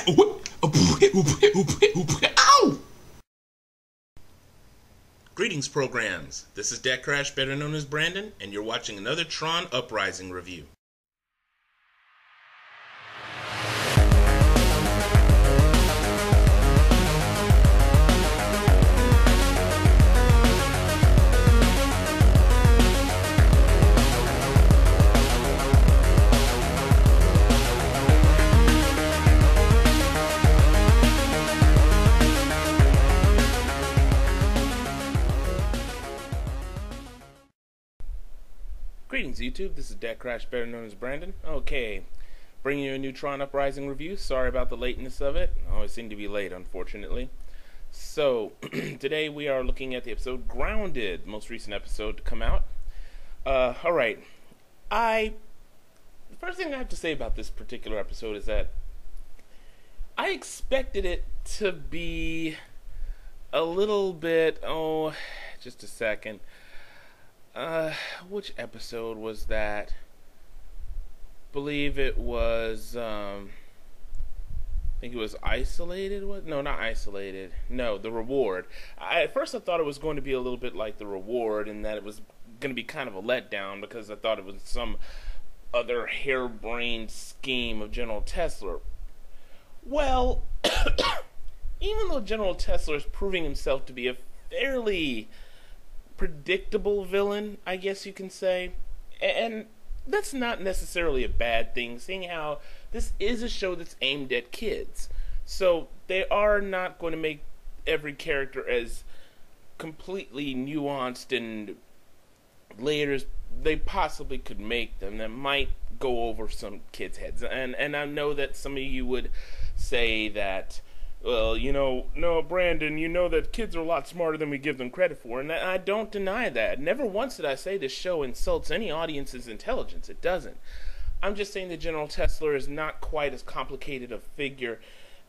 Ow! Greetings, programs. This is DecKrash, better known as Brandon, and you're watching another Tron Uprising review. Greetings, YouTube. This is DecKrash, better known as Brandon. Okay, bringing you a new Tron Uprising review. Sorry about the lateness of it. I always seem to be late, unfortunately. So, today we are looking at the episode Grounded, most recent episode to come out. Alright. The first thing I have to say about this particular episode is that I expected it to be a little bit, just a second. Which episode was that? Believe it was, I think it was Isolated? What? No, not Isolated. No, The Reward. At first I thought it was going to be a little bit like The Reward, and that it was going to be kind of a letdown, because I thought it was some other harebrained scheme of General Tesla. Well, even though General Tesla is proving himself to be a fairly predictable villain, I guess you can say, and that's not necessarily a bad thing, seeing how this is a show that's aimed at kids, so they are not going to make every character as completely nuanced and layered as they possibly could make them. That might go over some kids' heads, and I know that some of you would say that, well, no, Brandon, you know that kids are a lot smarter than we give them credit for, and I don't deny that. Never once did I say this show insults any audience's intelligence. It doesn't. I'm just saying that General Tesla is not quite as complicated a figure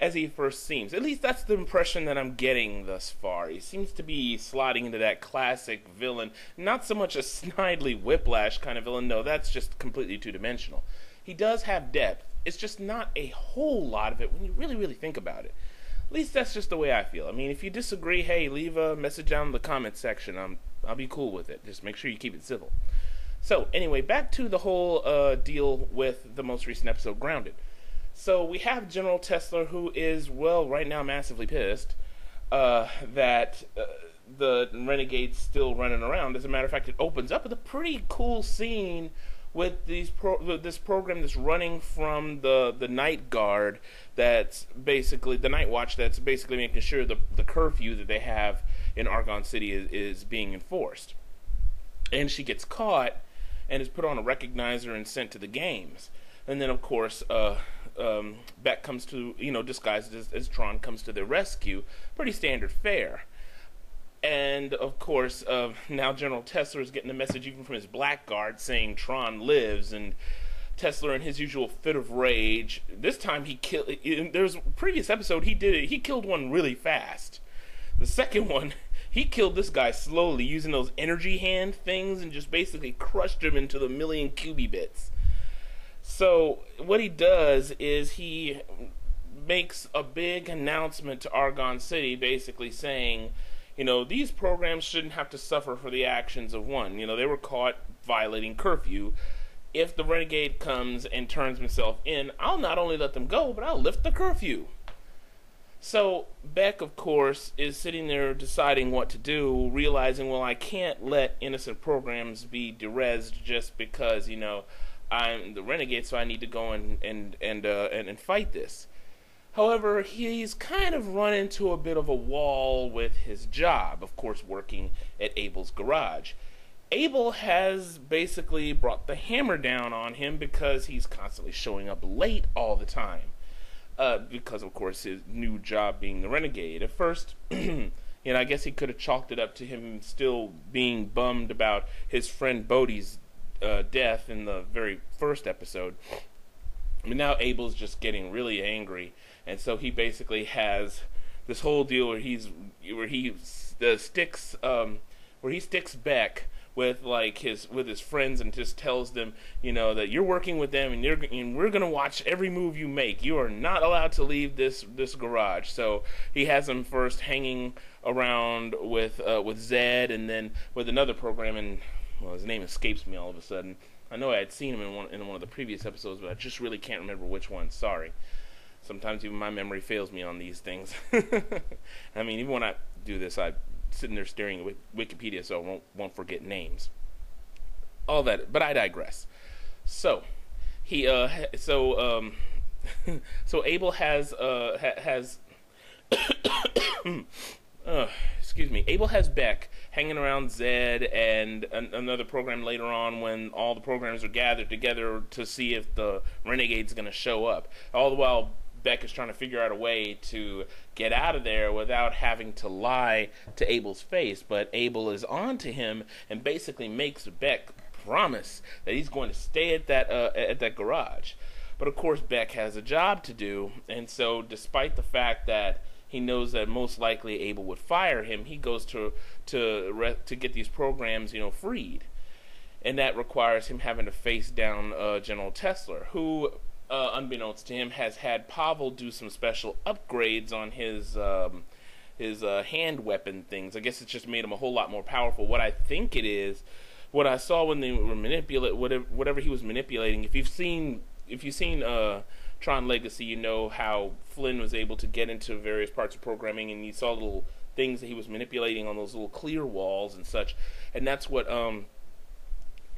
as he first seems. At least that's the impression that I'm getting thus far. He seems to be sliding into that classic villain, not so much a snidely Whiplash kind of villain. No, that's just completely two-dimensional. He does have depth. It's just not a whole lot of it when you really, really think about it. At least that's just the way I feel. I mean, if you disagree, hey, leave a message down in the comment section. I'll be cool with it. Just make sure you keep it civil. So, anyway, back to the whole deal with the most recent episode, Grounded. So, we have General Tesla, who is, well, right now massively pissed that the Renegade's still running around. As a matter of fact, it opens up with a pretty cool scene with this program that's running from the night guard, that's basically the night watch, that's basically making sure the curfew that they have in Argon City is being enforced. And she gets caught and is put on a recognizer and sent to the games. And then, of course, Beck comes to, disguised as Tron, comes to their rescue. Pretty standard fare. And, of course, now General Tesla is getting a message even from his blackguard saying Tron lives, and Tesla, in his usual fit of rage, this time he killed. There's a previous episode he killed one really fast. The second one, he killed this guy slowly using those energy hand things and just basically crushed him into the million QB bits. So what he does is he makes a big announcement to Argon City, basically saying, these programs shouldn't have to suffer for the actions of one. They were caught violating curfew. If the Renegade comes and turns himself in, I'll not only let them go, but I'll lift the curfew. So Beck, of course, is sitting there deciding what to do, realizing, well, I can't let innocent programs be derezzed just because, I'm the Renegade, so I need to go and fight this. However, he's kind of run into a bit of a wall with his job, of course, working at Abel's garage. Abel has basically brought the hammer down on him because he's constantly showing up late all the time. Because, of course, his new job being the Renegade. At first, I guess he could have chalked it up to him still being bummed about his friend Bodhi's death in the very first episode. But now Abel's just getting really angry, and so he basically has this whole deal where he sticks Beck with like his friends and just tells them, that you're working with them and we're gonna watch every move you make. You are not allowed to leave this garage. So he has them first hanging around with Zed, and then with another program, and his name escapes me all of a sudden. I know I had seen him in one of the previous episodes, but I just really can't remember which one. Sorry. Sometimes even my memory fails me on these things. I mean, even when I do this, I'm sitting there staring at Wikipedia, so I won't forget names. All that, but I digress. So so Abel has excuse me. Abel has Beck hanging around Zed and another program later on when all the programs are gathered together to see if the Renegade's going to show up. All the while, Beck is trying to figure out a way to get out of there without having to lie to Abel's face. But Abel is on to him and basically makes Beck promise that he's going to stay at that garage. But of course, Beck has a job to do, and so despite the fact that he knows that most likely Abel would fire him, he goes to get these programs, freed, and that requires him having to face down General Tesla, who, unbeknownst to him, has had Pavel do some special upgrades on his hand weapon things. I guess it's just made him a whole lot more powerful. What I think it is, what I saw when they were whatever he was manipulating. If you've seen Tron Legacy, you know how Flynn was able to get into various parts of programming, and you saw little things that he was manipulating on those little clear walls and such. And that's what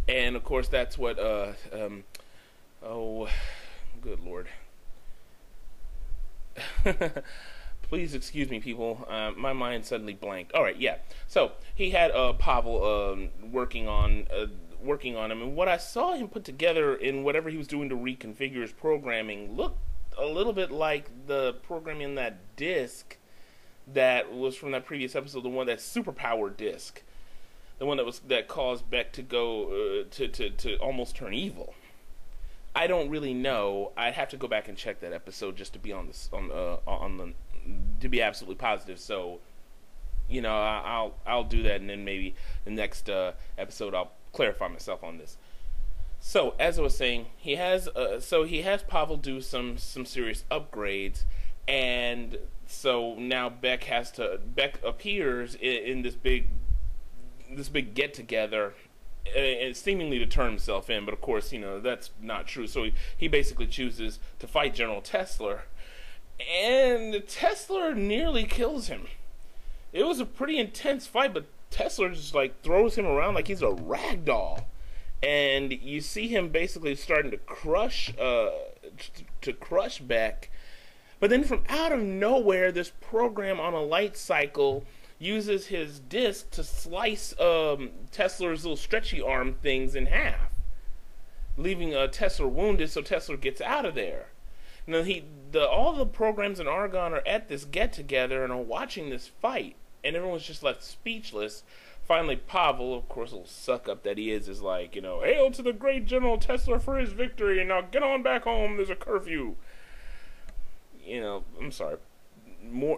and of course that's what oh, good Lord. Please excuse me, people. My mind suddenly blanked. All right, yeah. So he had Pavel working on him, and what I saw him put together in whatever he was doing to reconfigure his programming looked a little bit like the programming in that disc that was from that previous episode, the one, that superpower disc, the one that caused Beck to go to almost turn evil. I don't really know. I'd have to go back and check that episode just to be to be absolutely positive. So, I'll do that, and then maybe the next episode I'll clarify myself on this. So, as I was saying, he has Pavel do some serious upgrades, and so now Beck appears in this big get together, seemingly to turn himself in, but of course, that's not true. So he basically chooses to fight General Tesla, and Tesla nearly kills him. It was a pretty intense fight, but Tesla just throws him around like he's a rag doll, and you see him basically starting to crush Beck. But then from out of nowhere, this program on a light cycle uses his disc to slice Tesla's little stretchy arm things in half, leaving Tesla wounded, so Tesla gets out of there. Now all the programs in Argon are at this get together and are watching this fight, and everyone's just left speechless. Finally, Pavel, of course, little suck up that he is like, hail to the great General Tesla for his victory, and now get on back home, there's a curfew. I'm sorry.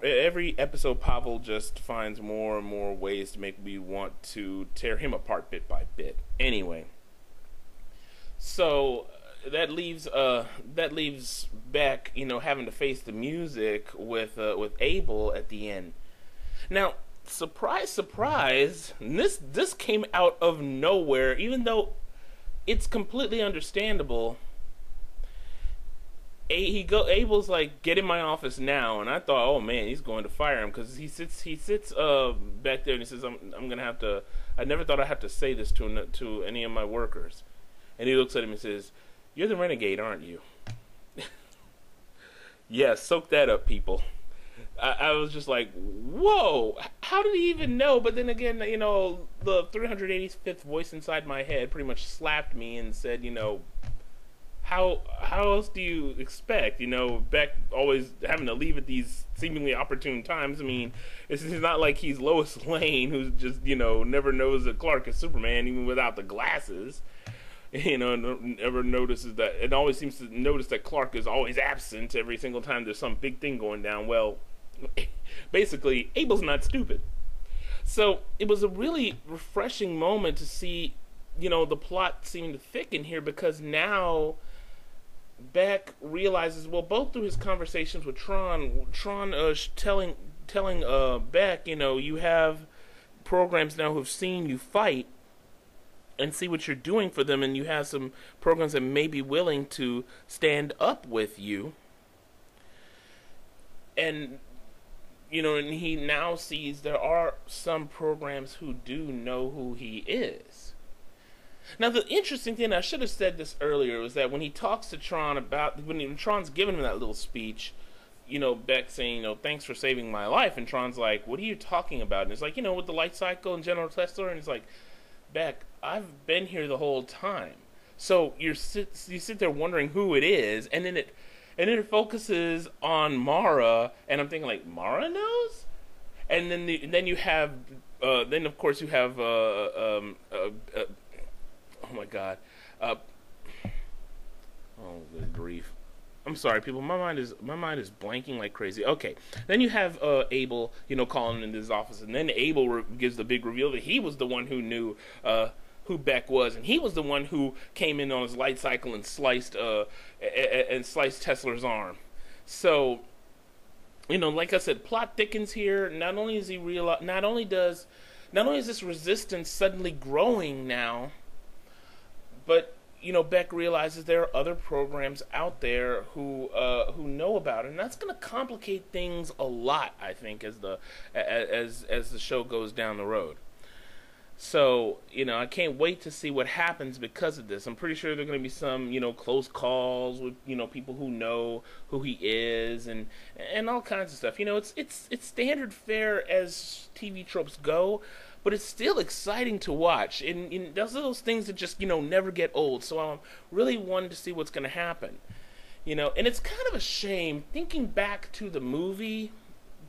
Every episode, Pavel just finds more and more ways to make me want to tear him apart bit by bit. Anyway, so that leaves Beck, having to face the music with Abel at the end. Now, surprise, surprise, this came out of nowhere, even though it's completely understandable. Abel's like, get in my office now, and I thought, oh man, he's going to fire him, because he sits back there and he says, I'm gonna have to. I never thought I'd have to say this to any of my workers. And he looks at him and says, you're the Renegade, aren't you? Yeah, soak that up, people. I was just like, whoa, how did he even know? But then again, the 385th voice inside my head pretty much slapped me and said, how else do you expect? Beck always having to leave at these seemingly opportune times. I mean, it's not like he's Lois Lane, who's just, never knows that Clark is Superman, even without the glasses. Never notices that. It always seems to notice that Clark is always absent every single time there's some big thing going down. Well, basically, Abel's not stupid. So it was a really refreshing moment to see, the plot seeming to thicken here, because now Beck realizes, well, both through his conversations with Tron telling Beck, you have programs now who've seen you fight and see what you're doing for them, and you have some programs that may be willing to stand up with you. And and he now sees there are some programs who do know who he is. Now, the interesting thing, I should have said this earlier, was that when he talks to Tron when Tron's giving him that little speech, Beck saying, thanks for saving my life, and Tron's like, what are you talking about? And it's like, with the light cycle and General Tesla, and it's like, Beck, I've been here the whole time. So you sit there wondering who it is, and then it focuses on Mara, and I'm thinking, like, Mara knows? And then you have of course you have oh my god. Oh, good grief. I'm sorry, people. My mind is blanking like crazy. Okay. Then you have Abel, calling into his office, and then Abel gives the big reveal that he was the one who knew who Beck was, and he was the one who came in on his light cycle and sliced Tesla's arm. So, like I said, plot thickens here. Not only is this resistance suddenly growing now, but Beck realizes there are other programs out there who know about it, and that's going to complicate things a lot, I think, as the show goes down the road. So I can't wait to see what happens because of this. I'm pretty sure there are going to be some close calls with people who know who he is and all kinds of stuff. It's standard fare as TV tropes go. But it's still exciting to watch, and those are those things that just never get old. So I'm really wanting to see what's going to happen, and it's kind of a shame thinking back to the movie,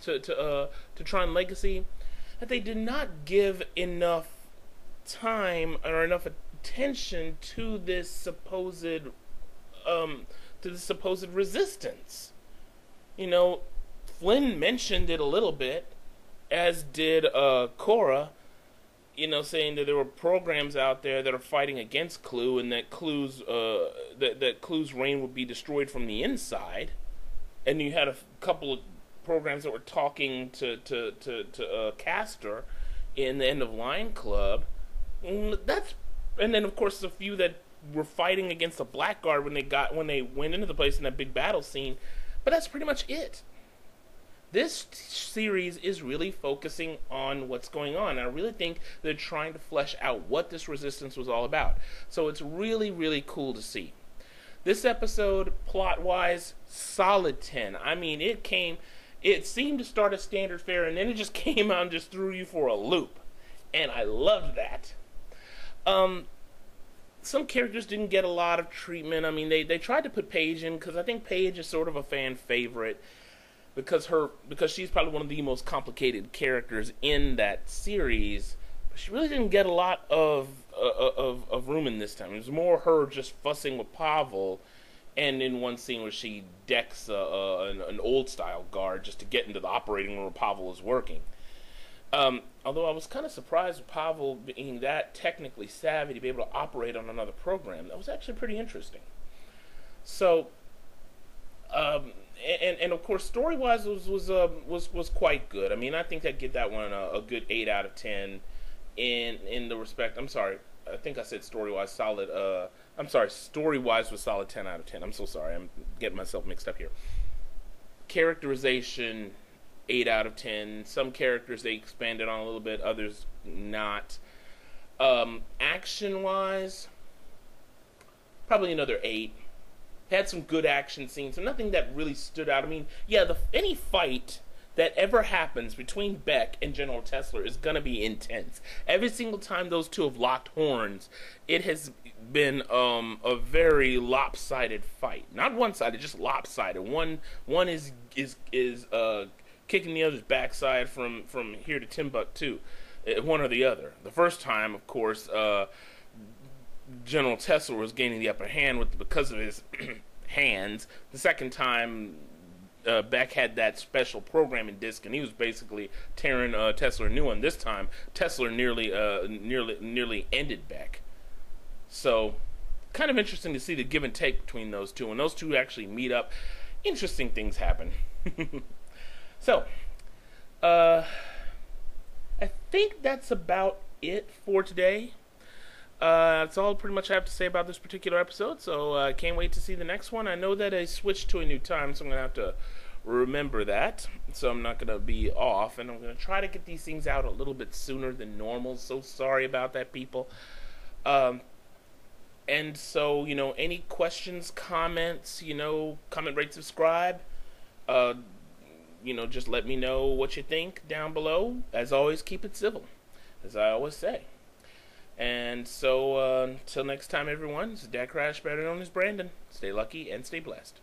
to Tron Legacy, that they did not give enough time or enough attention to this supposed resistance. Flynn mentioned it a little bit, as did Cora. Saying that there were programs out there that are fighting against Clue, and that Clue's reign would be destroyed from the inside. And you had a couple of programs that were talking to Castor in the End of Line Club. And then of course a few that were fighting against the Blackguard when they went into the place in that big battle scene. But that's pretty much it. This series is really focusing on what's going on. And I really think they're trying to flesh out what this resistance was all about. So it's really, really cool to see. This episode, plot-wise, solid 10. I mean, it seemed to start as standard fare, and then it just came out and just threw you for a loop. And I loved that. Some characters didn't get a lot of treatment. I mean, they tried to put Paige in, because I think Paige is sort of a fan favorite. Because she's probably one of the most complicated characters in that series, but she really didn't get a lot of room in this time. It was more her just fussing with Pavel, and in one scene where she decks an old style guard just to get into the operating room where Pavel is working. Although I was kind of surprised with Pavel being that technically savvy to be able to operate on another program. That was actually pretty interesting. So. And of course, story-wise was quite good. I mean, I think I'd give that one a good 8 out of 10. In the respect, I'm sorry, I think I said story-wise solid. I'm sorry, story-wise was solid 10 out of 10. I'm so sorry, I'm getting myself mixed up here. Characterization, 8 out of 10. Some characters they expanded on a little bit, others not. Action-wise, probably another 8. Had some good action scenes, so nothing that really stood out. I mean, yeah, any fight that ever happens between Beck and General Tesla is going to be intense. Every single time those two have locked horns, it has been a very lopsided fight. Not one-sided, just lopsided. One is kicking the other's backside from here to Timbuktu, one or the other. The first time, of course, General Tesla was gaining the upper hand because of his hands. The second time, Beck had that special programming disk, and he was basically tearing Tesla a new one. This time, Tesla nearly ended Beck. So, kind of interesting to see the give and take between those two. When those two actually meet up, interesting things happen. So, I think that's about it for today. That's all pretty much I have to say about this particular episode, so I can't wait to see the next one. I know that I switched to a new time, so I'm going to have to remember that, so I'm not going to be off, and I'm going to try to get these things out a little bit sooner than normal. So sorry about that, people. And so, any questions, comments, comment, rate, subscribe. Just let me know what you think down below. As always, keep it civil, as I always say. And so, until next time, everyone, this is DecKrash, better known as Brandon. Stay lucky and stay blessed.